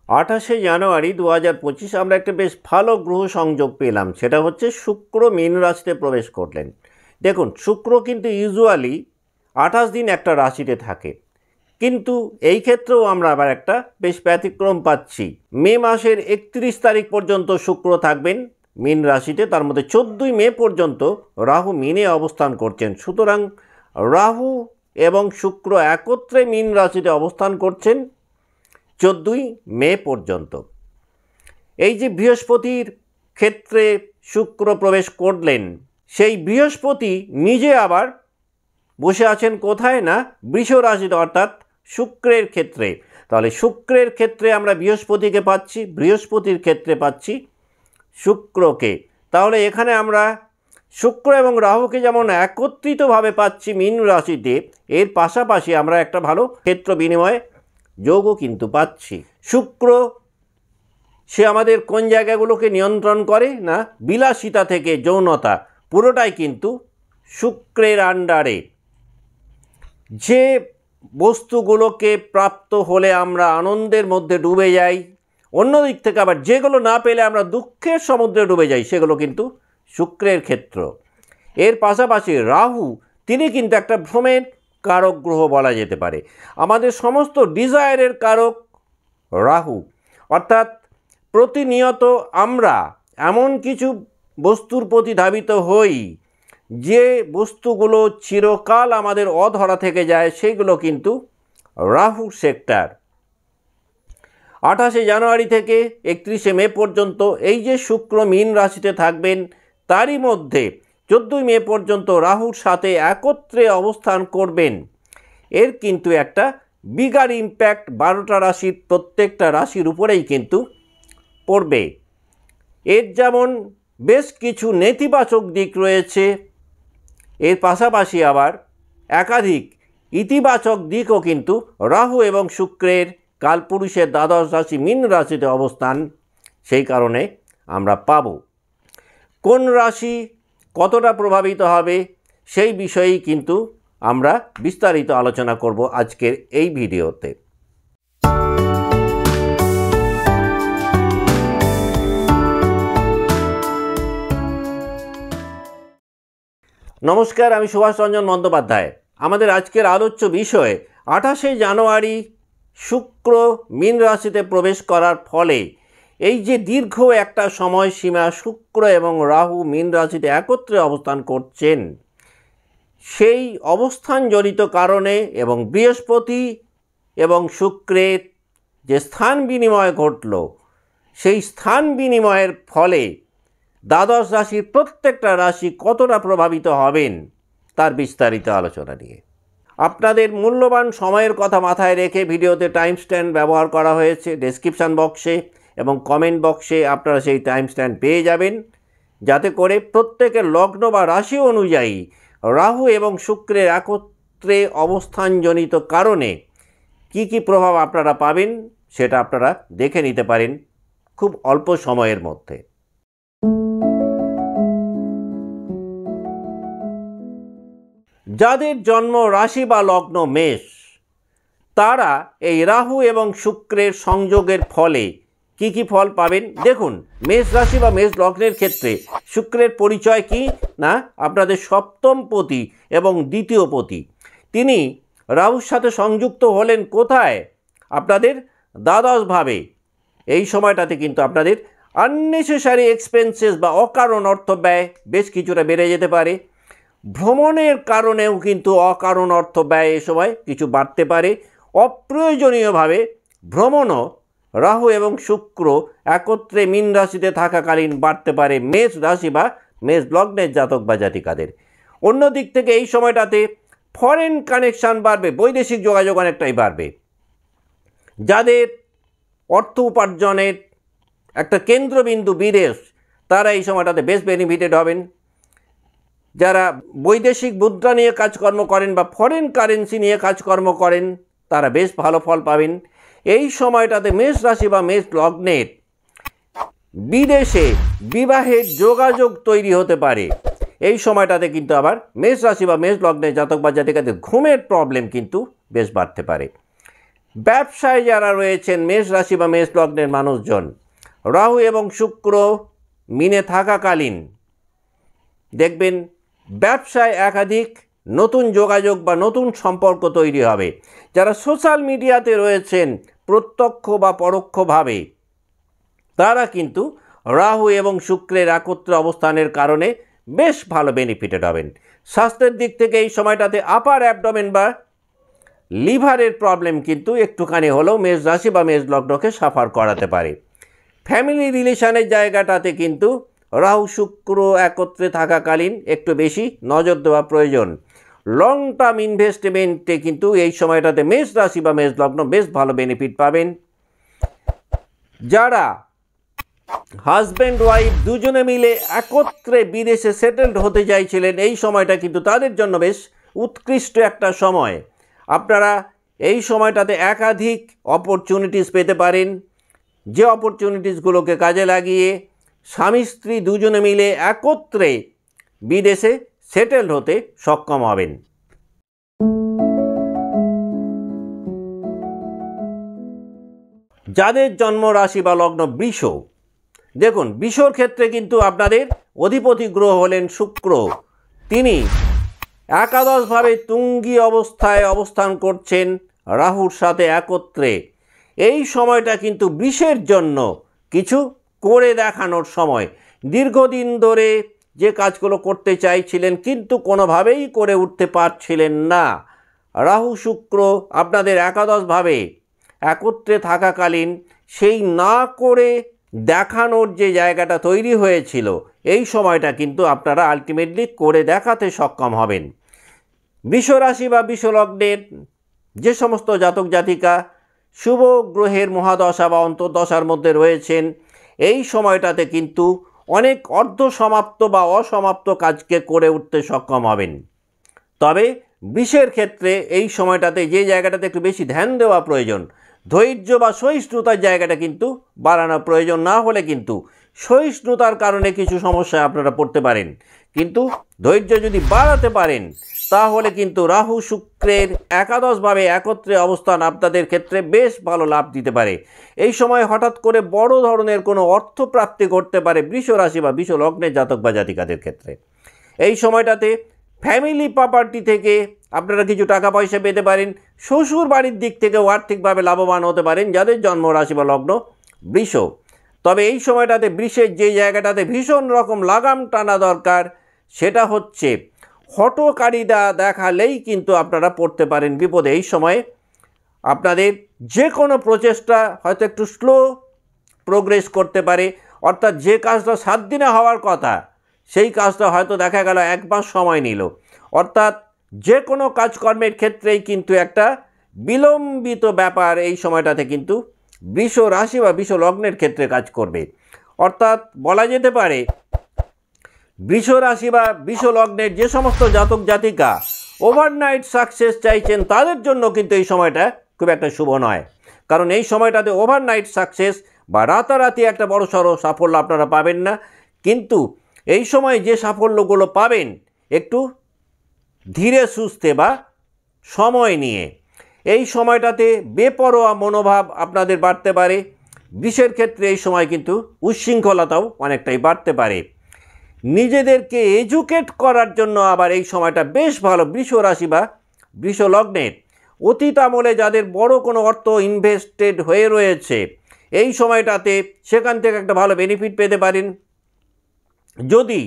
28শে জানুয়ারি 2025 আমরা একটা বেশ ভালো গ্রহ সংযোগ পেলাম। সেটা হচ্ছে শুক্র মীন রাশিতে প্রবেশ করলেন। দেখুন, শুক্র কিন্তু ইউজুয়ালি 28 দিন একটা রাশিতে থাকে, কিন্তু এই ক্ষেত্রেও আমরা আবার একটা বেশ ব্যতিক্রম পাচ্ছি। মে মাসের 31 তারিখ পর্যন্ত শুক্র থাকবেন মীন রাশিতে, তার মধ্যে 14ই মে পর্যন্ত রাহু মীনে অবস্থান করছেন। সুতরাং রাহু এবং শুক্র একত্রে মীন রাশিতে অবস্থান করছেন 14ই মে পর্যন্ত। এই যে বৃহস্পতির ক্ষেত্রে শুক্র প্রবেশ করলেন, সেই বৃহস্পতি নিজে আবার বসে আছেন কোথায় না বৃষ রাশিতে, অর্থাৎ শুক্রের ক্ষেত্রে। তাহলে শুক্রের ক্ষেত্রে আমরা বৃহস্পতিকে পাচ্ছি, বৃহস্পতির ক্ষেত্রে পাচ্ছি শুক্রকে। তাহলে এখানে আমরা শুক্র এবং রাহুকে যেমন একত্রিতভাবে পাচ্ছি মীন রাশিতে, এর পাশাপাশি আমরা একটা ভালো ক্ষেত্র বিনিময় যোগও কিন্তু পাচ্ছি। শুক্র সে আমাদের কোন জায়গাগুলোকে নিয়ন্ত্রণ করে না বিলাসিতা থেকে যৌনতা, পুরোটাই কিন্তু শুক্রের আন্ডারে। যে বস্তুগুলোকে প্রাপ্ত হলে আমরা আনন্দের মধ্যে ডুবে যাই, অন্যদিক থেকে আবার যেগুলো না পেলে আমরা দুঃখের সমুদ্রে ডুবে যাই, সেগুলো কিন্তু শুক্রের ক্ষেত্র। এর পাশাপাশি রাহু, তিনি কিন্তু একটা ভ্রমের কারক গ্রহ বলা যেতে পারে। আমাদের সমস্ত ডিজায়ারের কারক রাহু, অর্থাৎ প্রতিনিয়ত আমরা এমন কিছু বস্তুর প্রতি ধাবিত হই যে বস্তুগুলো চিরকাল আমাদের অধরা থেকে যায়, সেগুলো কিন্তু রাহু সেক্টর। 28শে জানুয়ারি থেকে 31শে মে পর্যন্ত এই যে শুক্র মীন রাশিতে থাকবেন, তারই মধ্যে 14ই মে পর্যন্ত রাহুর সাথে একত্রে অবস্থান করবেন। এর কিন্তু একটা বিগার ইম্প্যাক্ট 12টা রাশির প্রত্যেকটা রাশির উপরেই কিন্তু পড়বে। এর যেমন বেশ কিছু নেতিবাচক দিক রয়েছে, এর পাশাপাশি আবার একাধিক ইতিবাচক দিকও কিন্তু রাহু এবং শুক্রের কালপুরুষের দ্বাদশ রাশি মীন রাশিতে অবস্থান, সেই কারণে আমরা পাব। কোন রাশি কতটা প্রভাবিত হবে সেই বিষয়েই কিন্তু আমরা বিস্তারিত আলোচনা করব আজকের এই ভিডিওতে। নমস্কার, আমি সুভাষ রঞ্জন বন্দ্যোপাধ্যায়। আমাদের আজকের আলোচ্য বিষয় 28শে জানুয়ারি শুক্র মীন রাশিতে প্রবেশ করার ফলে এই যে দীর্ঘ একটা সময়সীমা শুক্র এবং রাহু মীন রাশিতে একত্রে অবস্থান করছেন, সেই অবস্থানজনিত কারণে এবং বৃহস্পতি এবং শুক্রের যে স্থান বিনিময় ঘটল, সেই স্থান বিনিময়ের ফলে দ্বাদশ রাশির প্রত্যেকটা রাশি কতটা প্রভাবিত হবেন তার বিস্তারিত আলোচনা নিয়ে। আপনাদের মূল্যবান সময়ের কথা মাথায় রেখে ভিডিওতে টাইম স্ট্যাম্প ব্যবহার করা হয়েছে। ডেসক্রিপশান বক্সে এবং কমেন্ট বক্সে আপনারা সেই টাইম স্ট্যাম্প পেয়ে যাবেন, যাতে করে প্রত্যেকের লগ্ন বা রাশি অনুযায়ী রাহু এবং শুক্রের একত্রে অবস্থানজনিত কারণে কি কি প্রভাব আপনারা পাবেন সেটা আপনারা দেখে নিতে পারেন খুব অল্প সময়ের মধ্যে। যাদের জন্ম রাশি বা লগ্ন মেষ, তারা এই রাহু এবং শুক্রের সংযোগের ফলে কি কি ফল পাবেন দেখুন। মেষ রাশি বা মেষ লগ্নের ক্ষেত্রে শুক্রের পরিচয় কি না আপনাদের সপ্তম পতি এবং দ্বিতীয় পতি। তিনি রাহুর সাথে সংযুক্ত হলেন কোথায়? আপনাদের দ্বাদশভাবে। এই সময়টাতে কিন্তু আপনাদের আননেসেসারি এক্সপেন্সেস বা অকারণ অর্থ ব্যয় বেশ কিছুটা বেড়ে যেতে পারে। ভ্রমণের কারণেও কিন্তু অকারণ অর্থ ব্যয় এ সময় কিছু বাড়তে পারে। অপ্রয়োজনীয়ভাবে ভ্রমণও রাহু এবং শুক্র একত্রে মীন রাশিতে থাকাকালীন বাড়তে পারে মেষ রাশি বা মেষ লগ্নের জাতক বা জাতিকাদের। অন্য দিক থেকে এই সময়টাতে ফরেন কানেকশান বাড়বে, বৈদেশিক যোগাযোগ অনেকটাই বাড়বে। যাদের অর্থ উপার্জনের একটা কেন্দ্রবিন্দু বিদেশ, তারা এই সময়টাতে বেশ বেনিফিটেড হবেন। যারা বৈদেশিক মুদ্রা নিয়ে কাজকর্ম করেন বা ফরেন কারেন্সি নিয়ে কাজকর্ম করেন, তারা বেশ ভালো ফল পাবেন। এই সময়টাতে মেষ রাশি বা মেষ লগ্নের বিদেশে বিবাহের যোগাযোগ তৈরি হতে পারে। এই সময়টাতে কিন্তু আবার মেষ রাশি বা মেষ লগ্নের জাতক বা জাতিকাদের ঘুমের প্রবলেম কিন্তু বেশ বাড়তে পারে। ব্যবসায় যারা রয়েছেন মেষ রাশি বা মেষ লগ্নের মানুষজন, রাহু এবং শুক্র মিনে থাকাকালীন দেখবেন ব্যবসায় একাধিক নতুন যোগাযোগ বা নতুন সম্পর্ক তৈরি হবে। যারা সোশ্যাল মিডিয়াতে রয়েছেন প্রত্যক্ষ বা পরোক্ষভাবে, তারা কিন্তু রাহু এবং শুক্রের একত্রে অবস্থানের কারণে বেশ ভালো বেনিফিটেড হবেন। স্বাস্থ্যের দিক থেকে এই সময়টাতে আপার অ্যাবডোমেন বা লিভারের প্রবলেম কিন্তু একটুখানি হলেও মেষ রাশি বা মেষ লগ্নকে সাফার করাতে পারে। ফ্যামিলি রিলেশনের জায়গাটাতে কিন্তু রাহু শুক্র একত্রে থাকাকালীন একটু বেশি নজর দেওয়া প্রয়োজন। লং টার্ম ইনভেস্টমেন্টে কিন্তু এই সময়টাতে মেষ রাশি বা মেষ লগ্ন বেশ ভালো বেনিফিট পাবেন। যারা হাজব্যান্ড ওয়াইফ দুজনে মিলে একত্রে বিদেশে সেটেলড হতে চাইছিলেন, এই সময়টা কিন্তু তাদের জন্য বেশ উৎকৃষ্ট একটা সময়। আপনারা এই সময়টাতে একাধিক অপরচুনিটিস পেতে পারেন, যে অপরচুনিটিসগুলোকে কাজে লাগিয়ে স্বামী স্ত্রী দুজনে মিলে একত্রে বিদেশে সেটেলড হতে সক্ষম হবেন। যাদের জন্ম রাশি বা লগ্ন বৃষ, দেখুন বৃষর ক্ষেত্রে কিন্তু আপনাদের অধিপতি গ্রহ হলেন শুক্র। তিনি একাদশভাবে তুঙ্গি অবস্থায় অবস্থান করছেন রাহুর সাথে একত্রে। এই সময়টা কিন্তু বৃষের জন্য কিছু করে দেখানোর সময়। দীর্ঘদিন ধরে যে কাজগুলো করতে চাইছিলেন কিন্তু কোনোভাবেই করে উঠতে পারছিলেন না, রাহু শুক্র আপনাদের একাদশভাবে একত্রে থাকাকালীন সেই না করে দেখানোর যে জায়গাটা তৈরি হয়েছিল, এই সময়টা কিন্তু আপনারা আলটিমেটলি করে দেখাতে সক্ষম হবেন। বৃষ রাশি বা বৃষ লগ্নের যে সমস্ত জাতক জাতিকা শুভ গ্রহের মহাদশা বা অন্তর্দশার মধ্যে রয়েছেন, এই সময়টাতে কিন্তু অনেক অর্ধসমাপ্ত বা অসমাপ্ত কাজকে করে উঠতে সক্ষম হবেন। তবে বৃষের ক্ষেত্রে এই সময়টাতে যে জায়গাটাতে একটু বেশি ধ্যান দেওয়া প্রয়োজন, ধৈর্য বা সহিষ্ণুতার জায়গাটা কিন্তু বাড়ানো প্রয়োজন। না হলে কিন্তু সহিষ্ণুতার কারণে কিছু সমস্যায় আপনারা পড়তে পারেন, কিন্তু ধৈর্য যদি বাড়াতে পারেন তাহলে কিন্তু রাহু শুক্রের একাদশভাবে একত্রে অবস্থান আপনাদের ক্ষেত্রে বেশ ভালো লাভ দিতে পারে। এই সময় হঠাৎ করে বড় ধরনের কোনো অর্থপ্রাপ্তি ঘটতে পারে বৃষ রাশি বা বৃষ লগ্নের জাতক বা জাতিকাদের ক্ষেত্রে। এই সময়টাতে ফ্যামিলি প্রপার্টি থেকে আপনারা কিছু টাকা পয়সা পেতে পারেন। শ্বশুর বাড়ির দিক থেকেও আর্থিকভাবে লাভবান হতে পারেন যাদের জন্ম রাশি বা লগ্ন বৃষ। তবে এই সময়টাতে বৃষের যে জায়গাটাতে ভীষণ রকম লাগাম টানা দরকার, সেটা হচ্ছে হঠকারিতা দেখালেই কিন্তু আপনারা পড়তে পারেন বিপদে। এই সময়ে আপনাদের যে কোনো প্রচেষ্টা হয়তো একটু স্লো প্রোগ্রেস করতে পারে, অর্থাৎ যে কাজটা 7 দিনে হওয়ার কথা সেই কাজটা হয়তো দেখা গেল 1 মাস সময় নিল। অর্থাৎ যে কোনো কাজকর্মের ক্ষেত্রেই কিন্তু একটা বিলম্বিত ব্যাপার এই সময়টাতে কিন্তু বৃষ রাশি বা বৃষ লগ্নের ক্ষেত্রে কাজ করবে। অর্থাৎ বলা যেতে পারে বৃষ রাশি বা বৃষ লগ্নের যে সমস্ত জাতক জাতিকা ওভারনাইট সাকসেস চাইছেন তাদের জন্য কিন্তু এই সময়টা খুব একটা শুভ নয়। কারণ এই সময়টাতে ওভারনাইট সাকসেস বা রাতারাতি একটা বড়সড় সাফল্য আপনারা পাবেন না, কিন্তু এই সময় যে সাফল্যগুলো পাবেন একটু ধীরে সুস্থে বা সময় নিয়ে। এই সময়টাতে বেপরোয়া মনোভাব আপনাদের বাড়তে পারে। বৃষের ক্ষেত্রে এই সময় কিন্তু উচ্ছৃঙ্খলতাও অনেকটাই বাড়তে পারে। নিজেদেরকে এডুকেট করার জন্য আবার এই সময়টা বেশ ভালো বৃষ রাশি বা বৃষ লগ্নের। অতীত আমলে যাদের বড় কোনো অর্থ ইনভেস্টেড হয়ে রয়েছে, এই সময়টাতে সেখান থেকে একটা ভালো বেনিফিট পেতে পারেন। যদি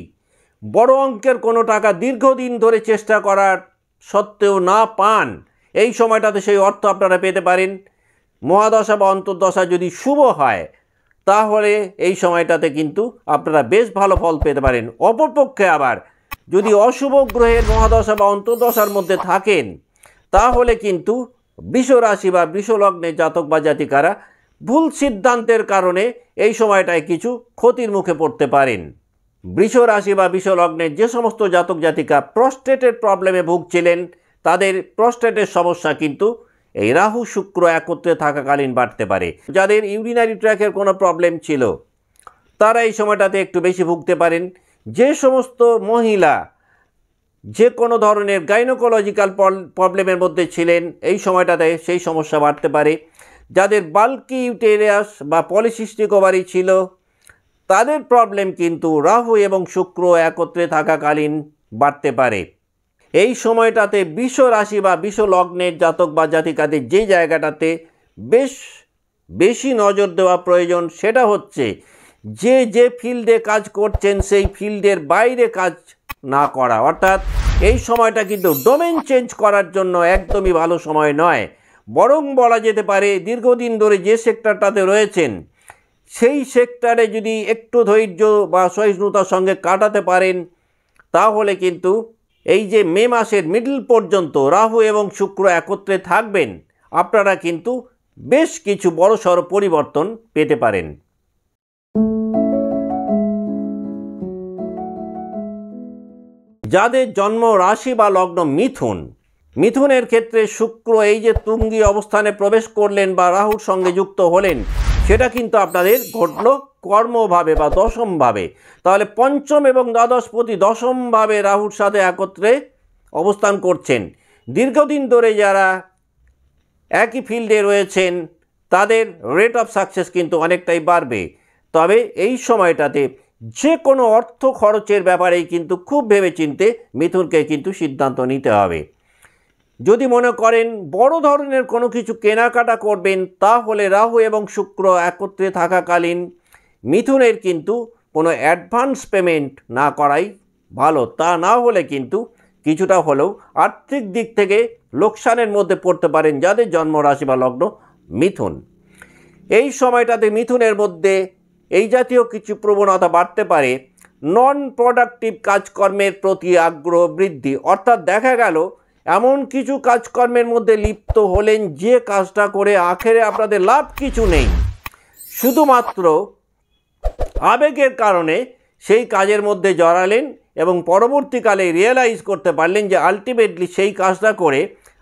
বড় অঙ্কের কোনো টাকা দীর্ঘদিন ধরে চেষ্টা করার সত্ত্বেও না পান, এই সময়টাতে সেই অর্থ আপনারা পেতে পারেন। মহাদশা বা অন্তর্দশা যদি শুভ হয় তাহলে এই সময়টাতে কিন্তু আপনারা বেশ ভালো ফল পেতে পারেন। অপরপক্ষে আবার যদি অশুভ গ্রহের মহাদশা বা অন্তর্দশার মধ্যে থাকেন তাহলে কিন্তু বৃষ রাশি বা বৃষ লগ্নের জাতক বা জাতিকারা ভুল সিদ্ধান্তের কারণে এই সময়টায় কিছু ক্ষতির মুখে পড়তে পারেন। বৃষ রাশি বা বৃষ লগ্নের যে সমস্ত জাতক জাতিকা প্রস্টেটের প্রবলেমে ভুগছিলেন, তাদের প্রস্টেটের সমস্যা কিন্তু এই রাহু শুক্র একত্রে থাকাকালীন বাড়তে পারে। যাদের ইউরিনারি ট্র্যাকের কোনো প্রবলেম ছিল তারা এই সময়টাতে একটু বেশি ভুগতে পারেন। যে সমস্ত মহিলা যে কোনো ধরনের গাইনোকোলজিক্যাল প্রবলেমের মধ্যে ছিলেন এই সময়টাতে সেই সমস্যা বাড়তে পারে। যাদের বাল্কি ইউটেরিয়াস বা পলিসিস্টিক ওভারি ছিল তাদের প্রবলেম কিন্তু রাহু এবং শুক্র একত্রে থাকাকালীন বাড়তে পারে। এই সময়টাতে বৃষ রাশি বা বৃষ লগ্নের জাতক বা জাতিকাদের যে জায়গাটাতে বেশি নজর দেওয়া প্রয়োজন সেটা হচ্ছে যে ফিল্ডে কাজ করছেন সেই ফিল্ডের বাইরে কাজ না করা। অর্থাৎ এই সময়টা কিন্তু ডোমেন চেঞ্জ করার জন্য একদমই ভালো সময় নয়, বরং বলা যেতে পারে দীর্ঘদিন ধরে যে সেক্টরটাতে রয়েছেন সেই সেক্টরে যদি একটু ধৈর্য বা সহিষ্ণুতার সঙ্গে কাটাতে পারেন তাহলে কিন্তু এই যে মে মাসের মিডল পর্যন্ত রাহু এবং শুক্র একত্রে থাকবেন, আপনারা কিন্তু বেশ কিছু বড়সড় পরিবর্তন পেতে পারেন। যাদের জন্ম রাশি বা লগ্ন মিথুনের ক্ষেত্রে শুক্র এই যে তুঙ্গি অবস্থানে প্রবেশ করলেন বা রাহুর সঙ্গে যুক্ত হলেন, সেটা কিন্তু আপনাদের ঘটল কর্মভাবে বা দশমভাবে। তাহলে পঞ্চম এবং দ্বাদশপতি দশমভাবে রাহুর সাথে একত্রে অবস্থান করছেন। দীর্ঘদিন ধরে যারা একই ফিল্ডে রয়েছেন তাদের রেট অফ সাকসেস কিন্তু অনেকটাই বাড়বে। তবে এই সময়টাতে যে কোনো অর্থ খরচের ব্যাপারেই কিন্তু খুব ভেবেচিন্তে মিথুনকে কিন্তু সিদ্ধান্ত নিতে হবে। যদি মনে করেন বড় ধরনের কোনো কিছু কেনাকাটা করবেন তাহলে রাহু এবং শুক্র একত্রে থাকাকালীন মিথুনের কিন্তু কোনো অ্যাডভান্স পেমেন্ট না করাই ভালো। তা না হলে কিন্তু কিছুটা হলেও আর্থিক দিক থেকে লোকসানের মধ্যে পড়তে পারেন যাদের জন্ম রাশি বা লগ্ন মিথুন। এই সময়টাতে মিথুনের মধ্যে এই জাতীয় কিছু প্রবণতা বাড়তে পারে। নন প্রোডাক্টিভ কাজকর্মের প্রতি আগ্রহ বৃদ্ধি, অর্থাৎ দেখা গেল এমন কিছু কাজকর্মের মধ্যে লিপ্ত হলেন যে কাজটা করে আখেরে আপনাদের লাভ কিছু নেই, শুধুমাত্র আবেগের কারণে সেই কাজের মধ্যে জড়ালেন এবং পরবর্তীকালে রিয়েলাইজ করতে পারলেন যে আলটিমেটলি সেই কাজটা করে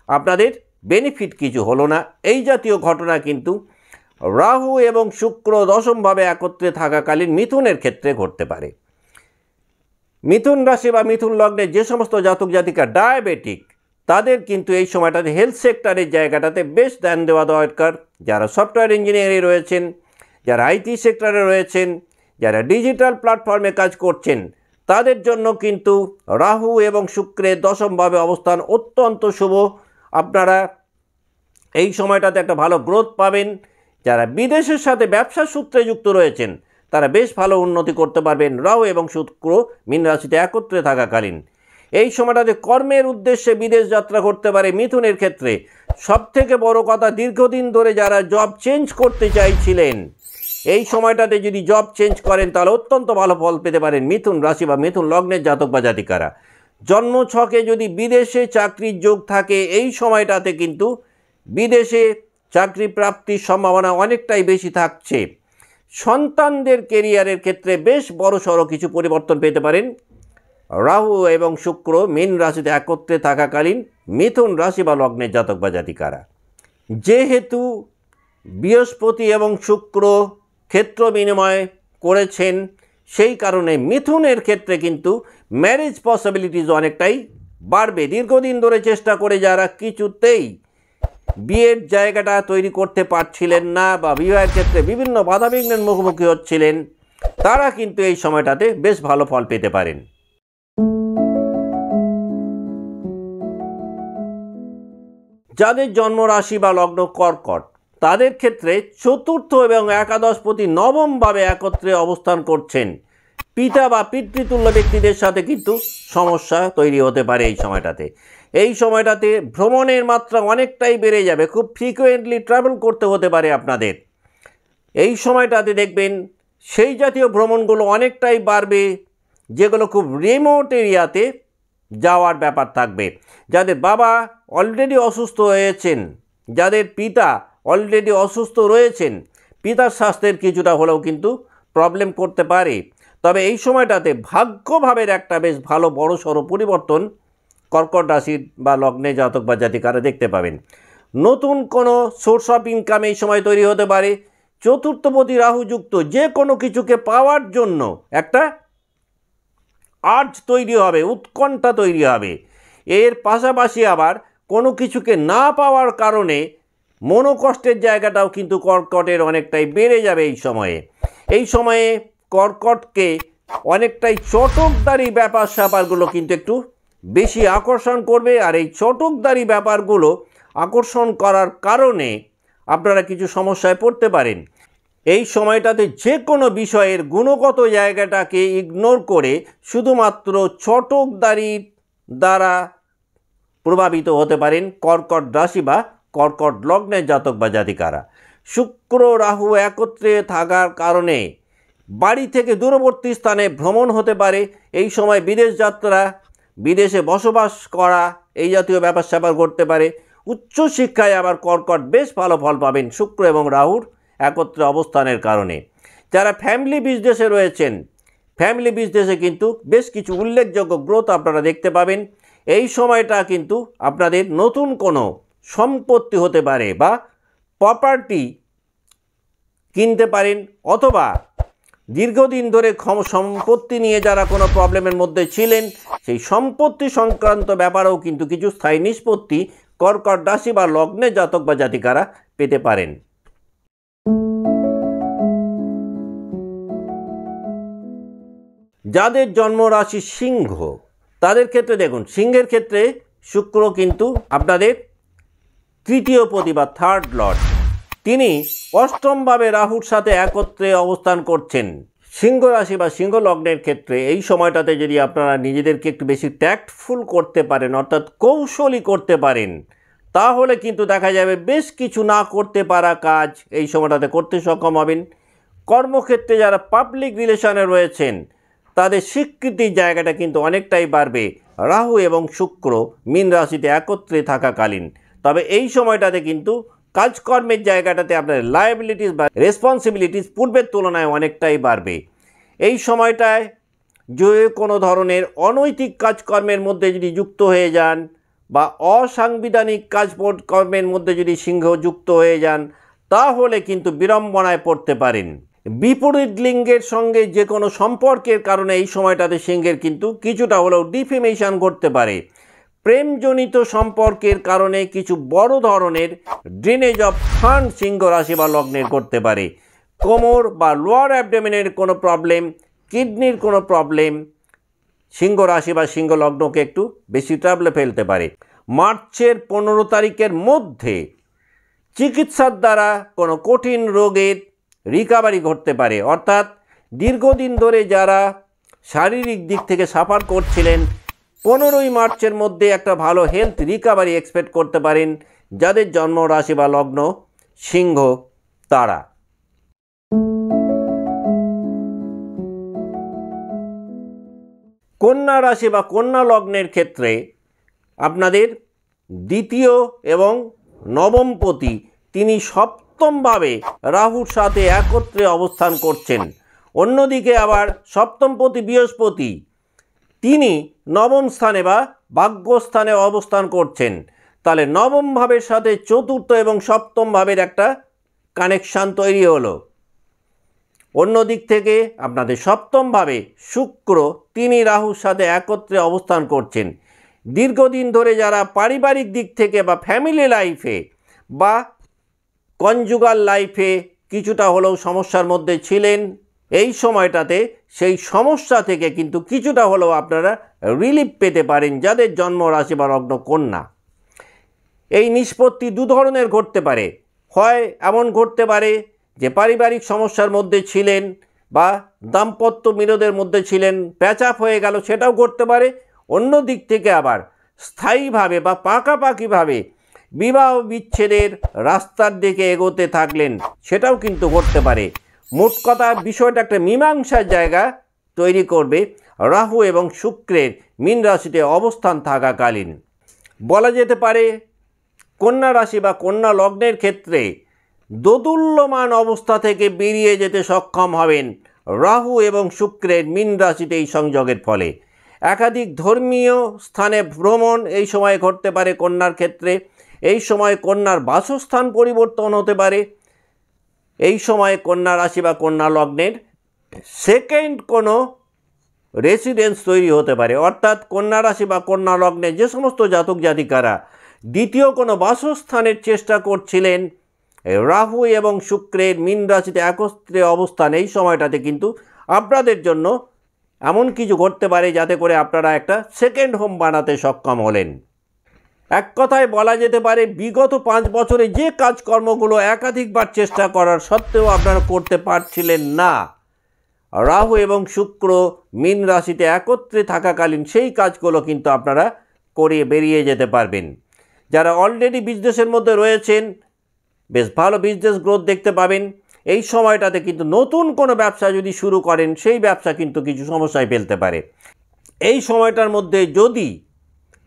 আপনাদের বেনিফিট কিছু হলো না। এই জাতীয় ঘটনা কিন্তু রাহু এবং শুক্র দশমভাবে একত্রে থাকাকালীন মিথুনের ক্ষেত্রে ঘটতে পারে। মিথুন রাশি বা মিথুন লগ্নের যে সমস্ত জাতক জাতিকা ডায়াবেটিক তাদের কিন্তু এই সময়টাতে হেলথ সেক্টরের জায়গাটাতে বেশ ধ্যান দেওয়া দরকার। যারা সফটওয়্যার ইঞ্জিনিয়ারিং রয়েছেন, যারা আইটি সেক্টরে রয়েছেন, যারা ডিজিটাল প্ল্যাটফর্মে কাজ করছেন তাদের জন্য কিন্তু রাহু এবং শুক্রের দশমভাবে অবস্থান অত্যন্ত শুভ। আপনারা এই সময়টাতে একটা ভালো গ্রোথ পাবেন। যারা বিদেশের সাথে ব্যবসার সূত্রে যুক্ত রয়েছেন তারা বেশ ভালো উন্নতি করতে পারবেন রাহু এবং শুক্র মীন রাশিতে একত্রে থাকাকালীন। এই সময়টাতে কর্মের উদ্দেশ্যে বিদেশ যাত্রা করতে পারে মিথুনের ক্ষেত্রে। সবথেকে বড় কথা, দীর্ঘদিন ধরে যারা জব চেঞ্জ করতে চাইছিলেন এই সময়টাতে যদি জব চেঞ্জ করেন তাহলে অত্যন্ত ভালো ফল পেতে পারেন মিথুন রাশি বা মিথুন লগ্নের জাতক বা জাতিকারা। জন্ম ছকে যদি বিদেশে চাকরির যোগ থাকে এই সময়টাতে কিন্তু বিদেশে চাকরি প্রাপ্তির সম্ভাবনা অনেকটাই বেশি থাকছে। সন্তানদের কেরিয়ারের ক্ষেত্রে বেশ বড়সড় কিছু পরিবর্তন পেতে পারেন রাহু এবং শুক্র মীন রাশিতে একত্রে থাকাকালীন মিথুন রাশি বা লগ্নের জাতক বা জাতিকারা। যেহেতু বৃহস্পতি এবং শুক্র ক্ষেত্র বিনিময় করেছেন সেই কারণে মিথুনের ক্ষেত্রে কিন্তু ম্যারেজ পসিবিলিটিস অনেকটাই বাড়বে। দীর্ঘদিন ধরে চেষ্টা করে যারা কিছুতেই বিয়ের জায়গাটা তৈরি করতে পারছিলেন না বা বিবাহের ক্ষেত্রে বিভিন্ন বাধাবিঘ্নের মুখোমুখি হচ্ছিলেন তারা কিন্তু এই সময়টাতে বেশ ভালো ফল পেতে পারেন। যাদের জন্ম রাশি বা লগ্ন কর্কট তাদের ক্ষেত্রে চতুর্থ এবং একাদশপতি নবমভাবে একত্রে অবস্থান করছেন। পিতা বা পিতৃতুল্য ব্যক্তিদের সাথে কিন্তু সমস্যা তৈরি হতে পারে এই সময়টাতে। এই সময়টাতে ভ্রমণের মাত্রা অনেকটাই বেড়ে যাবে, খুব ফ্রিকুয়েন্টলি ট্রাভেল করতে হতে পারে আপনাদের। এই সময়টাতে দেখবেন সেই জাতীয় ভ্রমণগুলো অনেকটাই বাড়বে যেগুলো খুব রিমোট এরিয়াতে যাওয়ার ব্যাপার থাকবে। যাদের বাবা অলরেডি অসুস্থ হয়েছেন, যাদের পিতা অলরেডি অসুস্থ রয়েছেন, পিতার স্বাস্থ্যের কিছুটা হলেও কিন্তু প্রবলেম করতে পারে। তবে এই সময়টাতে ভাগ্যভাবের একটা বেশ ভালো বড়সড় পরিবর্তন কর্কট রাশির বা লগ্নে জাতক বা জাতিকারা দেখতে পাবেন। নতুন কোনো সোর্স অফ ইনকাম এই সময় তৈরি হতে পারে। চতুর্থপতি রাহুযুক্ত যে কোনো কিছুকে পাওয়ার জন্য একটা আর্জ তৈরি হবে, উৎকণ্ঠা তৈরি হবে। এর পাশাপাশি আবার কোনো কিছুকে না পাওয়ার কারণে মনোকষ্টের জায়গাটাও কিন্তু কর্কটের অনেকটাই বেড়ে যাবে এই সময়ে কর্কটকে অনেকটাই চটকদারি ব্যাপার স্যাপারগুলো কিন্তু একটু বেশি আকর্ষণ করবে। আর এই চটকদারি ব্যাপারগুলো আকর্ষণ করার কারণে আপনারা কিছু সমস্যায় পড়তে পারেন। এই সময়টাতে যে কোনো বিষয়ের গুণগত জায়গাটাকে ইগনোর করে শুধুমাত্র চটকদারির দ্বারা প্রভাবিত হতে পারেন কর্কট রাশি বা কর্কট লগ্নের জাতক বা জাতিকারা। শুক্র রাহু একত্রে থাকার কারণে বাড়ি থেকে দূরবর্তী স্থানে ভ্রমণ হতে পারে। এই সময় বিদেশ যাত্রা, বিদেশে বসবাস করা, এই জাতীয় ব্যাপার স্যাপার ঘটতে পারে। উচ্চশিক্ষায় আবার কর্কট বেশ ভালো ফল পাবেন শুক্র এবং রাহুর একত্রে অবস্থানের কারণে। যারা ফ্যামিলি বিজনেসে রয়েছেন, ফ্যামিলি বিজনেসে কিন্তু বেশ কিছু উল্লেখযোগ্য গ্রোথ আপনারা দেখতে পাবেন। এই সময়টা কিন্তু আপনাদের নতুন কোনো সম্পত্তি হতে পারে বা প্রপার্টি কিনতে পারেন, অথবা দীর্ঘদিন ধরে সম্পত্তি নিয়ে যারা কোনো প্রবলেমের মধ্যে ছিলেন সেই সম্পত্তি সংক্রান্ত ব্যাপারেও কিন্তু কিছু স্থায়ী নিষ্পত্তি কর্কট রাশি বা লগ্নে জাতক বা জাতিকারা পেতে পারেন। যাদের জন্মরাশি সিংহ তাদের ক্ষেত্রে দেখুন, সিংহের ক্ষেত্রে শুক্র কিন্তু আপনাদের তৃতীয় পতি বা থার্ড লর্ড, তিনি অষ্টমভাবে রাহুর সাথে একত্রে অবস্থান করছেন। সিংহ রাশি বা সিংহ লগ্নের ক্ষেত্রে এই সময়টাতে যদি আপনারা নিজেদেরকে একটু বেশি ট্যাক্টফুল করতে পারেন, অর্থাৎ কৌশলী করতে পারেন, তাহলে কিন্তু দেখা যাবে বেশ কিছু না করতে পারা কাজ এই সময়টাতে করতে সক্ষম হবেন। কর্মক্ষেত্রে যারা পাবলিক রিলেশনে রয়েছেন তাদের স্বীকৃতির জায়গাটা কিন্তু অনেকটাই বাড়বে রাহু এবং শুক্র মীন রাশিতে একত্রে থাকাকালীন। তবে এই সময়টাতে কিন্তু কাজকর্মের জায়গাটাতে আপনার লায়াবিলিটিস বা রেসপন্সিবিলিটিস পূর্বের তুলনায় অনেকটাই বাড়বে। এই সময়টায় যে কোনো ধরনের অনৈতিক কাজকর্মের মধ্যে যদি যুক্ত হয়ে যান বা অসাংবিধানিক কাজকর্মের মধ্যে যদি সিংহ যুক্ত হয়ে যান, তাহলে কিন্তু বিড়ম্বনায় পড়তে পারেন। বিপরীত লিঙ্গের সঙ্গে যে কোনো সম্পর্কের কারণে এই সময়টাতে সিংহের কিন্তু কিছুটা হলেও ডিফেমেশন ঘটতে পারে। প্রেমজনিত সম্পর্কের কারণে কিছু বড় ধরনের ড্রেনেজ অফ ফান্ড সিংহ রাশি বা লগ্নের করতে পারে। কোমর বা লোয়ার অ্যাবডোমেনের কোনো প্রবলেম, কিডনির কোনো প্রবলেম সিংহ রাশি বা সিংহ লগ্নকে একটু বেশি ট্রাবলে ফেলতে পারে। মার্চের 15 তারিখের মধ্যে চিকিৎসার দ্বারা কোনো কঠিন রোগের রিকভারি ঘটতে পারে, অর্থাৎ দীর্ঘদিন ধরে যারা শারীরিক দিক থেকে সাফার করছিলেন 15ই মার্চের মধ্যে একটা ভালো হেলথ রিকভারি এক্সপেক্ট করতে পারেন যাদের জন্ম রাশি বা লগ্ন সিংহ তারা। কন্যা রাশি বা কন্যা লগ্নের ক্ষেত্রে আপনাদের দ্বিতীয় এবং নবমপতি তিনি সপ্তমভাবে রাহুর সাথে একত্রে অবস্থান করছেন। অন্যদিকে আবার সপ্তমপতি বৃহস্পতি তিনি নবম স্থানে বা ভাগ্যস্থানে অবস্থান করছেন। তাহলে নবম ভাবের সাথে চতুর্থ এবং সপ্তম ভাবের একটা কানেকশান তৈরি হলো। অন্য দিক থেকে আপনাদের সপ্তমভাবে শুক্র তিনি রাহুর সাথে একত্রে অবস্থান করছেন। দীর্ঘদিন ধরে যারা পারিবারিক দিক থেকে বা ফ্যামিলি লাইফে বা কনজুগাল লাইফে কিছুটা হলেও সমস্যার মধ্যে ছিলেন, এই সময়টাতে সেই সমস্যা থেকে কিন্তু কিছুটা হলেও আপনারা রিলিফ পেতে পারেন যাদের জন্ম রাশি বা লগ্ন কন্যা। এই নিষ্পত্তি দু ধরনের ঘটতে পারে। হয় এমন ঘটতে পারে যে পারিবারিক সমস্যার মধ্যে ছিলেন বা দাম্পত্য বিরোধের মধ্যে ছিলেন, প্যাচ আপ হয়ে গেল, সেটাও ঘটতে পারে। অন্য দিক থেকে আবার স্থায়ীভাবে বা পাকাপাকিভাবে বিবাহ বিচ্ছেদের রাস্তার দিকে এগোতে থাকলেন, সেটাও কিন্তু ঘটতে পারে। মোট কথা বিষয়টা একটা মীমাংসার জায়গা তৈরি করবে রাহু এবং শুক্রের মীন রাশিতে অবস্থান থাকাকালীন। বলা যেতে পারে কন্যা রাশি বা কন্যা লগ্নের ক্ষেত্রে দোদুল্যমান অবস্থা থেকে বেরিয়ে যেতে সক্ষম হবেন রাহু এবং শুক্রের মীন রাশিতে এই সংযোগের ফলে। একাধিক ধর্মীয় স্থানে ভ্রমণ এই সময় ঘটতে পারে কন্যার ক্ষেত্রে। এই সময় কন্যার বাসস্থান পরিবর্তন হতে পারে। এই সময় কন্যা রাশি বা কন্যা লগ্নের সেকেন্ড কোনো রেসিডেন্স তৈরি হতে পারে। অর্থাৎ কন্যা রাশি বা কন্যা লগ্নে যে সমস্ত জাতক জাতিকারা দ্বিতীয় কোনো বাসস্থানের চেষ্টা করছিলেন, রাহু এবং শুক্রের মীন রাশিতে একত্রে অবস্থান, এই সময়টাতে কিন্তু আপনাদের জন্য এমন কিছু ঘটতে পারে যাতে করে আপনারা একটা সেকেন্ড হোম বানাতে সক্ষম হলেন। এক কথায় বলা যেতে পারে বিগত 5 বছরে যে কাজকর্মগুলো একাধিকবার চেষ্টা করার সত্ত্বেও আপনারা করতে পারছিলেন না, রাহু এবং শুক্র মীন রাশিতে একত্রে থাকাকালীন সেই কাজগুলো কিন্তু আপনারা করে বেরিয়ে যেতে পারবেন। যারা অলরেডি বিজনেসের মধ্যে রয়েছেন বেশ ভালো বিজনেস গ্রোথ দেখতে পাবেন। এই সময়টাতে কিন্তু নতুন কোনো ব্যবসা যদি শুরু করেন সেই ব্যবসা কিন্তু কিছু সমস্যায় ফেলতে পারে। এই সময়টার মধ্যে যদি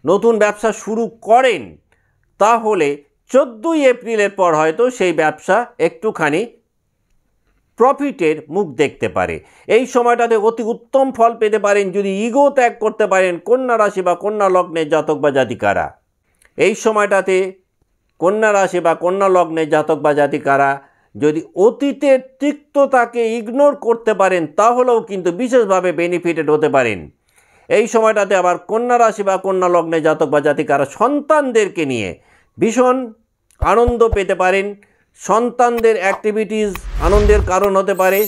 নতুন ব্যবসা শুরু করেন তাহলে 14ই এপ্রিলের পর হয়তো সেই ব্যবসা একটুখানি প্রফিটের মুখ দেখতে পারে। এই সময়টাতে অতি উত্তম ফল পেতে পারেন যদি ইগো ত্যাগ করতে পারেন কন্যা রাশি বা কন্যা লগ্নের জাতক বা জাতিকারা। এই সময়টাতে কন্যা রাশি বা কন্যা লগ্নের জাতক বা জাতিকারা যদি অতীতের তিক্ততাকে ইগনোর করতে পারেন তাহলেও কিন্তু বিশেষভাবে বেনিফিটেড হতে পারেন। এই সময়টাতে আবার কন্যা রাশি বা কন্যা লগ্নের জাতক বা জাতিকারা সন্তানদেরকে নিয়ে ভীষণ আনন্দ পেতে পারেন। সন্তানদের অ্যাক্টিভিটিস আনন্দের কারণ হতে পারে।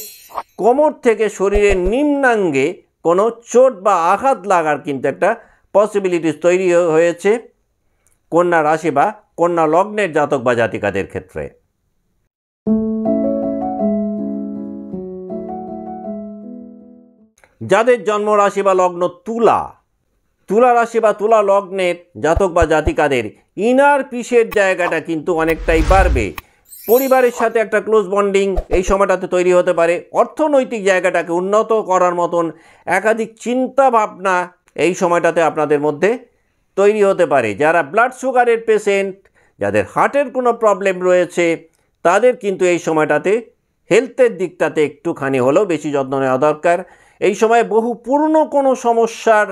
কোমর থেকে শরীরের নিম্নাঙ্গে কোনো চোট বা আঘাত লাগার কিন্তু একটা পসিবিলিটিস তৈরি হয়েছে কন্যা রাশি বা কন্যা লগ্নের জাতক বা জাতিকাদের ক্ষেত্রে। যাদের জন্ম রাশি বা লগ্ন তুলা রাশি বা তুলা লগ্নের জাতক বা জাতিকাদের ইনার পিসের জায়গাটা কিন্তু অনেকটাই বাড়বে। পরিবারের সাথে একটা ক্লোজ বন্ডিং এই সময়টাতে তৈরি হতে পারে। অর্থনৈতিক জায়গাটাকে উন্নত করার মতন একাধিক চিন্তা ভাবনা এই সময়টাতে আপনাদের মধ্যে তৈরি হতে পারে। যারা ব্লাড সুগারের পেশেন্ট, যাদের হার্টের কোনো প্রবলেম রয়েছে, তাদের কিন্তু এই সময়টাতে হেলথের দিকটাতে একটুখানি হলেও বেশি যত্ন নেওয়া দরকার। এই সময় বহু পুরনো কোনো সমস্যার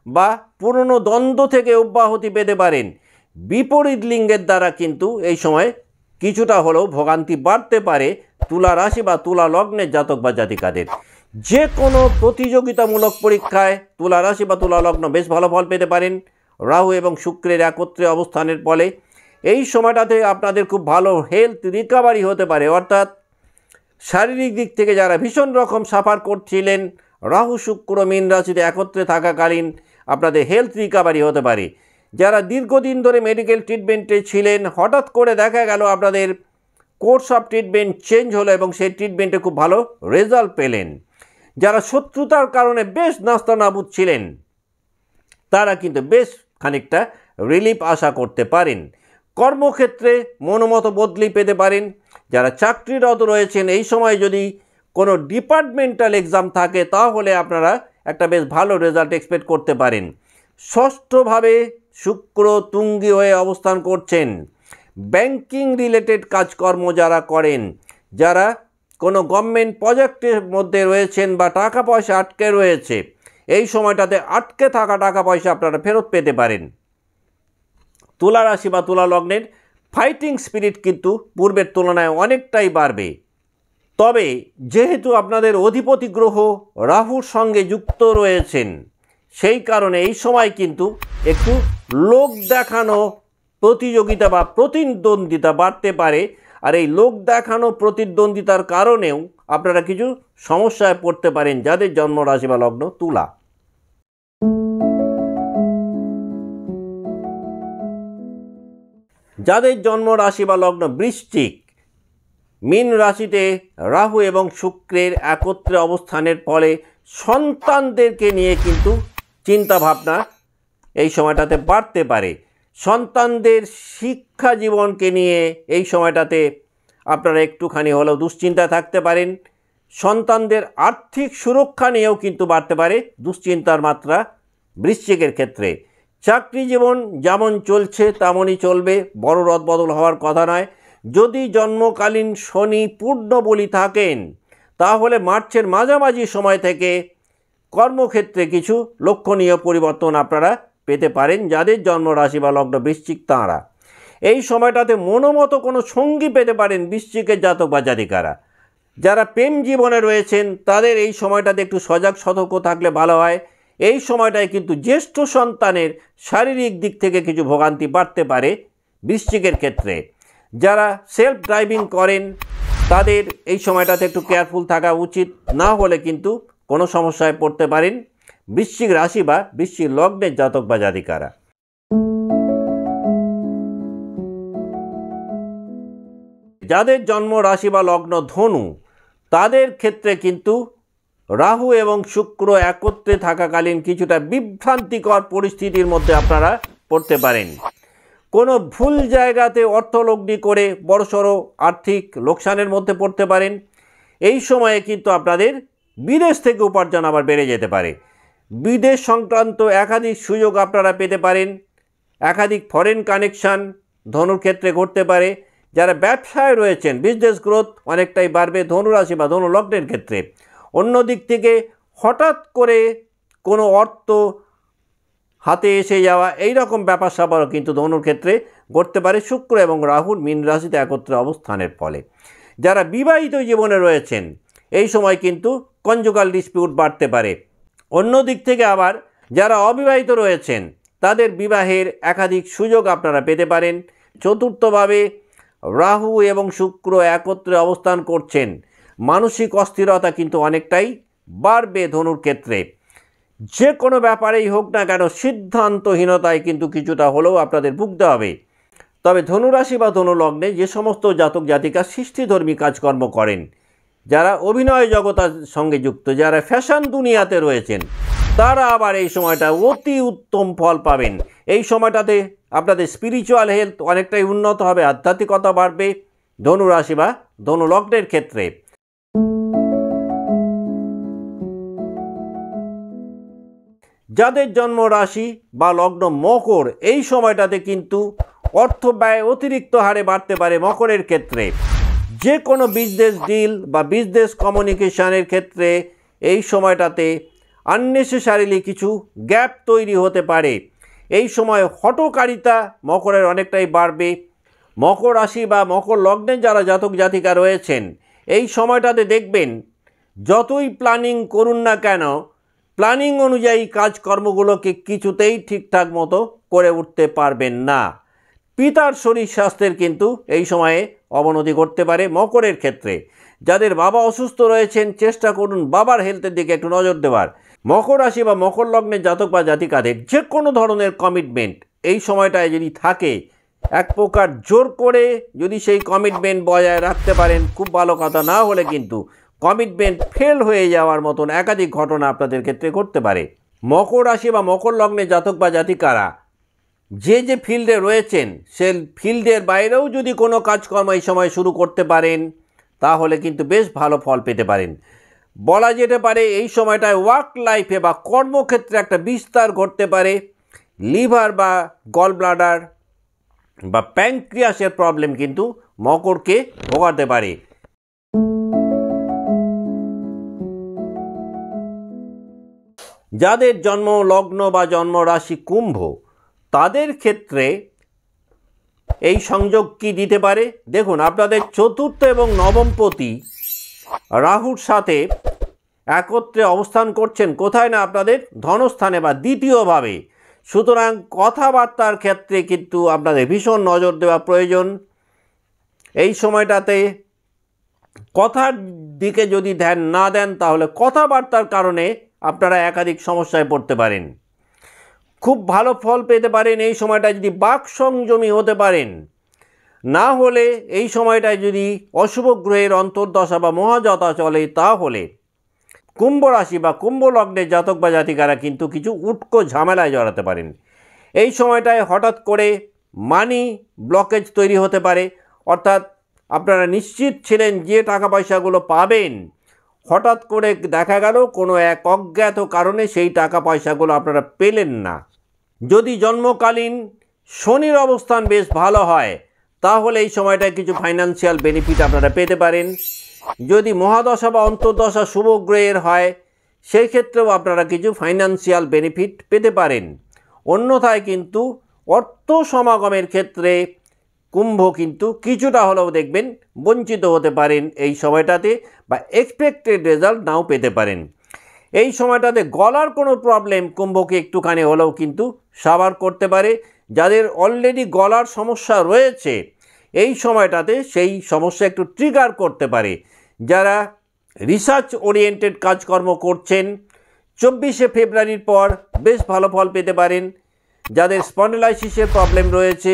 বা পুরনো দ্বন্দ্ব থেকে অব্যাহতি পেতে পারেন। বিপরীত লিঙ্গের দ্বারা কিন্তু এই সময় কিছুটা হলেও ভোগান্তি বাড়তে পারে তুলা রাশি বা তুলা লগ্নের জাতক বা জাতিকাদের। যে কোনো প্রতিযোগিতামূলক পরীক্ষায় তুলা রাশি বা তুলা লগ্ন বেশ ভালো ফল পেতে পারেন রাহু এবং শুক্রের একত্রে অবস্থানের ফলে। এই সময়টাতে আপনাদের খুব ভালো হেলথ রিকভারি হতে পারে। অর্থাৎ শারীরিক দিক থেকে যারা ভীষণ রকম সাফার করছিলেন রাহু শুক্র মীন রাশিতে একত্রে থাকাকালীন আপনাদের হেলথ রিকভারি হতে পারে। যারা দীর্ঘদিন ধরে মেডিকেল ট্রিটমেন্টে ছিলেন, হঠাৎ করে দেখা গেল আপনাদের কোর্স অফ ট্রিটমেন্ট চেঞ্জ হলো এবং সেই ট্রিটমেন্টে খুব ভালো রেজাল্ট পেলেন। যারা শত্রুতার কারণে বেশ নাস্তানাবুদ ছিলেন তারা কিন্তু বেশ খানিকটা রিলিফ আশা করতে পারেন। কর্মক্ষেত্রে মনোমত বদলি পেতে পারেন। যারা চাকরিরত রয়েছেন এই সময় যদি কোনো ডিপার্টমেন্টাল এক্সাম থাকে তাহলে আপনারা একটা বেশ ভালো রেজাল্ট এক্সপেক্ট করতে পারেন। ষষ্ঠভাবে শুক্র তুঙ্গি হয়ে অবস্থান করছেন। ব্যাংকিং রিলেটেড কাজকর্ম যারা করেন, যারা কোনো গভর্নমেন্ট প্রজেক্টের মধ্যে রয়েছেন বা টাকা পয়সা আটকে রয়েছে, এই সময়টাতে আটকে থাকা টাকা পয়সা আপনারা ফেরত পেতে পারেন। তুলা রাশি বা তুলা লগ্নের ফাইটিং স্পিরিট কিন্তু পূর্বের তুলনায় অনেকটাই বাড়বে। তবে যেহেতু আপনাদের অধিপতি গ্রহ রাহুর সঙ্গে যুক্ত রয়েছেন সেই কারণে এই সময় কিন্তু একটু লোক দেখানো প্রতিযোগিতা বা প্রতিদ্বন্দ্বিতা বাড়তে পারে। আর এই লোক দেখানো প্রতিদ্বন্দ্বিতার কারণেও আপনারা কিছু সমস্যায় পড়তে পারেন যাদের জন্ম রাশি বা লগ্ন তুলা। যাদের জন্ম রাশি বা লগ্ন বৃশ্চিক, মীন রাশিতে রাহু এবং শুক্রের একত্রে অবস্থানের ফলে সন্তানদেরকে নিয়ে কিন্তু চিন্তা ভাবনা এই সময়টাতে বাড়তে পারে। সন্তানদের শিক্ষা জীবনকে নিয়ে এই সময়টাতে আপনারা একটুখানি হলেও দুশ্চিন্তা থাকতে পারেন। সন্তানদের আর্থিক সুরক্ষা নিয়েও কিন্তু বাড়তে পারে দুশ্চিন্তার মাত্রা বৃশ্চিকের ক্ষেত্রে। চাকরি জীবন যেমন চলছে তেমনই চলবে, বড় রদবদল হওয়ার কথা নয়। যদি জন্মকালীন শনি পূর্ণ বলি থাকেন তাহলে মার্চের মাঝামাঝি সময় থেকে কর্মক্ষেত্রে কিছু লক্ষণীয় পরিবর্তন আপনারা পেতে পারেন যাদের জন্ম রাশি বা লগ্ন বৃশ্চিক তাঁরা। এই সময়টাতে মনোমতো কোনো সঙ্গী পেতে পারেন বৃশ্চিকের জাতক বা জাতিকারা। যারা প্রেম জীবনে রয়েছেন তাদের এই সময়টাতে একটু সজাগ সতর্ক থাকলে ভালো হয়। এই সময়টায় কিন্তু জ্যেষ্ঠ সন্তানের শারীরিক দিক থেকে কিছু ভোগান্তি বাড়তে পারে বৃশ্চিকের ক্ষেত্রে। যারা সেলফ ড্রাইভিং করেন তাদের এই সময়টাতে একটু কেয়ারফুল থাকা উচিত, না হলে কিন্তু কোনো সমস্যায় পড়তে পারেন বৃশ্চিক রাশি বা বৃশ্চিক লগ্নের জাতক বা জাতিকারা। যাদের জন্ম রাশি বা লগ্ন ধনু তাদের ক্ষেত্রে কিন্তু রাহু এবং শুক্র একত্রে থাকাকালীন কিছুটা বিভ্রান্তিকর পরিস্থিতির মধ্যে আপনারা পড়তে পারেন। কোনো ভুল জায়গাতে অর্থলগ্নি করে বড়সড় আর্থিক লোকসানের মধ্যে পড়তে পারেন। এই সময়ে কিন্তু আপনাদের বিদেশ থেকে উপার্জন আবার বেড়ে যেতে পারে। বিদেশ সংক্রান্ত একাধিক সুযোগ আপনারা পেতে পারেন। একাধিক ফরেন কানেকশান ধনুর ক্ষেত্রে ঘটতে পারে। যারা ব্যবসায় রয়েছেন বিজনেস গ্রোথ অনেকটাই বাড়বে ধনুরাশি বা ধনু লগ্নের ক্ষেত্রে। অন্য দিক থেকে হঠাৎ করে কোনো অর্থ হাতে এসে যাওয়া এই রকম ব্যাপার স্যাপারও কিন্তু ধনুর ক্ষেত্রে ঘটতে পারে শুক্র এবং রাহুর মীন রাশিতে একত্রে অবস্থানের ফলে। যারা বিবাহিত জীবনে রয়েছেন এই সময় কিন্তু কনজুগাল ডিসপিউট বাড়তে পারে। অন্য দিক থেকে আবার যারা অবিবাহিত রয়েছেন তাদের বিবাহের একাধিক সুযোগ আপনারা পেতে পারেন। চতুর্থভাবে রাহু এবং শুক্র একত্রে অবস্থান করছেন, মানসিক অস্থিরতা কিন্তু অনেকটাই বাড়বে ধনুর ক্ষেত্রে। যে কোনো ব্যাপারেই হোক না কেন সিদ্ধান্তহীনতায় কিন্তু কিছুটা হলেও আপনাদের ভুগতে হবে। তবে ধনুরাশি বা ধনুলগ্নে যে সমস্ত জাতক জাতিকা সৃষ্টিধর্মী কাজকর্ম করেন, যারা অভিনয় জগতের সঙ্গে যুক্ত, যারা ফ্যাশন দুনিয়াতে রয়েছেন, তারা আবার এই সময়টা অতি উত্তম ফল পাবেন। এই সময়টাতে আপনাদের স্পিরিচুয়াল হেলথ অনেকটাই উন্নত হবে, আধ্যাত্মিকতা বাড়বে ধনুরাশি বা ধনুলগ্নের ক্ষেত্রে। যাদের জন্ম রাশি বা লগ্ন মকর এই সময়টাতে কিন্তু অর্থ ব্যয় অতিরিক্ত হারে বাড়তে পারে মকরের ক্ষেত্রে। যে কোনো বিজনেস ডিল বা বিজনেস কমিউনিকেশনের ক্ষেত্রে এই সময়টাতে আননেসেসারিলি কিছু গ্যাপ তৈরি হতে পারে। এই সময় হঠকারিতা মকরের অনেকটাই বাড়বে। মকর রাশি বা মকর লগ্নে যারা জাতক জাতিকা রয়েছেন এই সময়টাতে দেখবেন যতই প্ল্যানিং করুন না কেন প্ল্যানিং অনুযায়ী কাজকর্মগুলোকে কিছুতেই ঠিকঠাক মতো করে উঠতে পারবেন না। পিতার শরীর স্বাস্থ্যের কিন্তু এই সময়ে অবনতি ঘটতে পারে মকরের ক্ষেত্রে। যাদের বাবা অসুস্থ রয়েছেন চেষ্টা করুন বাবার হেলথের দিকে একটু নজর দেওয়ার। মকর রাশি বা মকর লগ্নের জাতক বা জাতিকাদের যে কোনো ধরনের কমিটমেন্ট এই সময়টায় যদি থাকে এক প্রকার জোর করে যদি সেই কমিটমেন্ট বজায় রাখতে পারেন খুব ভালো কথা, না হলে কিন্তু কমিটমেন্ট ফেল হয়ে যাওয়ার মতন একাধিক ঘটনা আপনাদের ক্ষেত্রে ঘটতে পারে। মকর রাশি বা মকর লগ্নের জাতক বা জাতিকারা যে ফিল্ডে রয়েছেন সে ফিল্ডের বাইরেও যদি কোনো কাজকর্ম এই সময় শুরু করতে পারেন তাহলে কিন্তু বেশ ভালো ফল পেতে পারেন। বলা যেতে পারে এই সময়টায় ওয়ার্ক লাইফে বা কর্মক্ষেত্রে একটা বিস্তার ঘটতে পারে। লিভার বা গল ব্লাডার বা প্যানক্রিয়াসের প্রবলেম কিন্তু মকরকে ভোগাতে পারে। যাদের জন্ম লগ্ন বা জন্ম রাশি কুম্ভ তাদের ক্ষেত্রে এই সংযোগ কি দিতে পারে দেখুন, আপনাদের চতুর্থ এবং নবমপতি রাহুর সাথে একত্রে অবস্থান করছেন কোথায় না আপনাদের ধনস্থানে বা দ্বিতীয়ভাবে। সুতরাং কথাবার্তার ক্ষেত্রে কিন্তু আপনাদের ভীষণ নজর দেওয়া প্রয়োজন। এই সময়টাতে কথার দিকে যদি ধ্যান না দেন তাহলে কথাবার্তার কারণে আপনারা একাধিক সমস্যায় পড়তে পারেন। খুব ভালো ফল পেতে পারেন এই সময়টা যদি বাক সংযমী হতে পারেন। না হলে এই সময়টায় যদি অশুভ গ্রহের অন্তর্দশা বা মহাযতা চলে তাহলে কুম্ভ রাশি বা কুম্ভ লগ্নের জাতক বা জাতিকারা কিন্তু কিছু উটকো ঝামেলায় জড়াতে পারেন। এই সময়টায় হঠাৎ করে মানি ব্লকেজ তৈরি হতে পারে, অর্থাৎ আপনারা নিশ্চিত ছিলেন যে টাকা পয়সাগুলো পাবেন, হঠাৎ করে দেখা গেল কোনো এক অজ্ঞাত কারণে সেই টাকা পয়সাগুলো আপনারা পেলেন না। যদি জন্মকালীন শনির অবস্থান বেশ ভালো হয় তাহলে এই সময়টায় কিছু ফাইন্যান্সিয়াল বেনিফিট আপনারা পেতে পারেন। যদি মহাদশা বা অন্তর্দশা শুভ গ্রহের হয় সেই ক্ষেত্রেও আপনারা কিছু ফাইন্যান্সিয়াল বেনিফিট পেতে পারেন। অন্যথায় কিন্তু অর্থ সমাগমের ক্ষেত্রে কুম্ভ কিন্তু কিছুটা হলেও দেখবেন বঞ্চিত হতে পারেন এই সময়টাতে, বা এক্সপেক্টেড রেজাল্ট নাও পেতে পারেন। এই সময়টাতে গলার কোনো প্রবলেম কুম্ভকে একটুখানি হলেও কিন্তু সাবার করতে পারে। যাদের অলরেডি গলার সমস্যা রয়েছে এই সময়টাতে সেই সমস্যা একটু ট্রিগার করতে পারে। যারা রিসার্চ ওরিয়েন্টেড কাজকর্ম করছেন 24শে ফেব্রুয়ারির পর বেশ ভালো ফল পেতে পারেন। যাদের স্পন্ডিলাইসিসের প্রবলেম রয়েছে,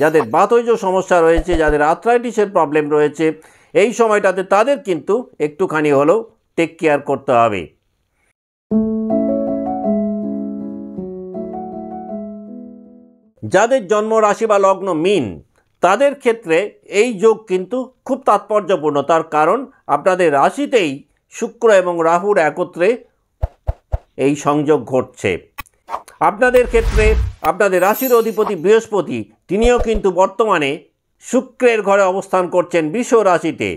যাদের বাতজ সমস্যা রয়েছে, যাদের আর্থ্রাইটিসের প্রবলেম রয়েছে, এই সময়টাতে তাদের কিন্তু একটুখানি হলেও টেক কেয়ার করতে হবে। যাদের জন্ম রাশি বা লগ্ন মীন, তাদের ক্ষেত্রে এই যোগ কিন্তু খুব তাৎপর্যপূর্ণ। তার কারণ আপনাদের রাশিতেই শুক্র এবং রাহুর একত্রে এই সংযোগ ঘটছে। আপনাদের ক্ষেত্রে আপনাদের রাশির অধিপতি বৃহস্পতি, তিনিও কিন্তু বর্তমানে শুক্রের ঘরে অবস্থান করছেন বৃষ রাশিতে।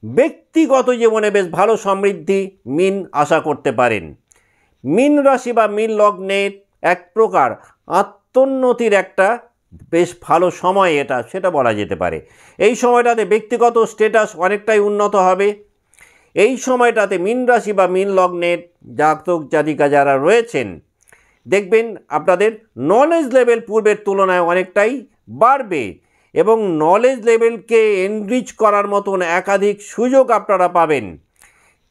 ব্যক্তিগত জীবনে বেশ ভালো সমৃদ্ধি মীন আশা করতে পারেন। মীন রাশি বা মীন লগ্নের এক প্রকার আত্মোন্নতির একটা বেশ ভালো সময় এটা, সেটা বলা যেতে পারে। এই সময়টাতে ব্যক্তিগত স্ট্যাটাস অনেকটাই উন্নত হবে। এই সময়টাতে মীন রাশি বা মীন লগ্নের জাতক জাতিকা যারা রয়েছেন, দেখবেন আপনাদের নলেজ লেভেল পূর্বের তুলনায় অনেকটাই বাড়বে এবং নলেজ লেভেলকে এনরিচ করার মতন একাধিক সুযোগ আপনারা পাবেন।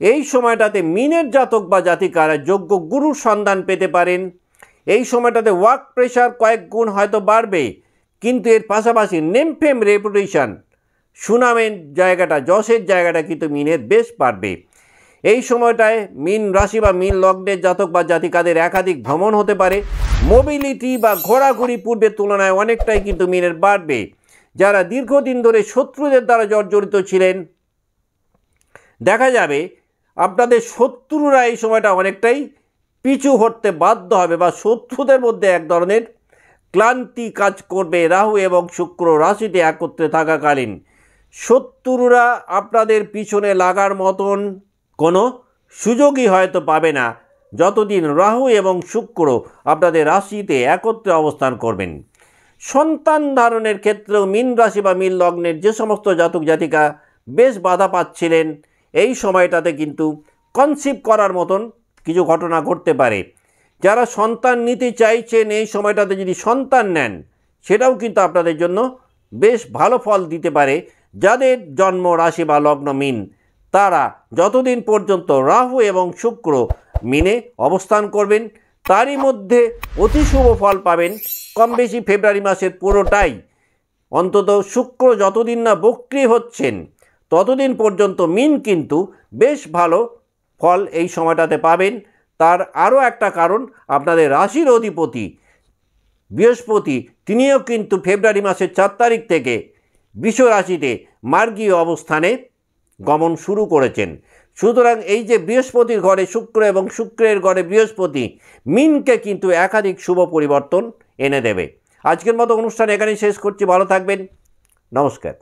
এই সময়টাতে মীনের জাতক বা জাতিকারা যোগ্য গুরুর সন্ধান পেতে পারেন। এই সময়টাতে ওয়ার্ক প্রেশার কয়েক গুণ হয়তো বাড়বে, কিন্তু এর পাশাপাশি নেম ফেম রেপুটেশন, সুনামের জায়গাটা, যশের জায়গাটা কিন্তু মীনের বেশ বাড়বে। এই সময়টায় মীন রাশি বা মীন লগ্নের জাতক বা জাতিকাদের একাধিক ভ্রমণ হতে পারে। মোবিলিটি বা ঘোরাঘুরি পূর্বের তুলনায় অনেকটাই কিন্তু মীনের বাড়বে। যারা দীর্ঘদিন ধরে শত্রুদের দ্বারা জর্জরিত ছিলেন, দেখা যাবে আপনাদের শত্রুরা এই সময়টা অনেকটাই পিছু হটতে বাধ্য হবে, বা শত্রুদের মধ্যে এক ধরনের ক্লান্তি কাজ করবে। রাহু এবং শুক্র রাশিতে একত্রে থাকাকালীন শত্রুরা আপনাদের পিছনে লাগার মতন কোনো সুযোগই হয়তো পাবে না, যতদিন রাহু এবং শুক্র আপনাদের রাশিতে একত্রে অবস্থান করবেন। সন্তান ধারণের ক্ষেত্রেও মীন রাশি বা মীন লগ্নের যে সমস্ত জাতক জাতিকা বেশ বাধা পাচ্ছিলেন, এই সময়টাতে কিন্তু কনসিভ করার মতন কিছু ঘটনা ঘটতে পারে। যারা সন্তান নিতে চাইছেন এই সময়টাতে যদি সন্তান নেন, সেটাও কিন্তু আপনাদের জন্য বেশ ভালো ফল দিতে পারে। যাদের জন্ম রাশি বা লগ্ন মীন, তারা যতদিন পর্যন্ত রাহু এবং শুক্র মীনে অবস্থান করবেন, তারই মধ্যে অতি শুভ ফল পাবেন কম বেশি ফেব্রুয়ারি মাসের পুরোটাই। অন্তত শুক্র যতদিন না বক্রী হচ্ছেন ততদিন পর্যন্ত মীন কিন্তু বেশ ভালো ফল এই সময়টাতে পাবেন। তার আরও একটা কারণ, আপনাদের রাশির অধিপতি বৃহস্পতি, তিনিও কিন্তু ফেব্রুয়ারি মাসের 4 তারিখ থেকে বৃষ রাশিতে মার্গীয় অবস্থানে গমন শুরু করেছেন। সুতরাং এই যে বৃহস্পতির ঘরে শুক্র এবং শুক্রের ঘরে বৃহস্পতি, মীনকে কিন্তু একাধিক শুভ পরিবর্তন এনে দেবে। আজকের মতো অনুষ্ঠান এখানেই শেষ করছি। ভালো থাকবেন, নমস্কার।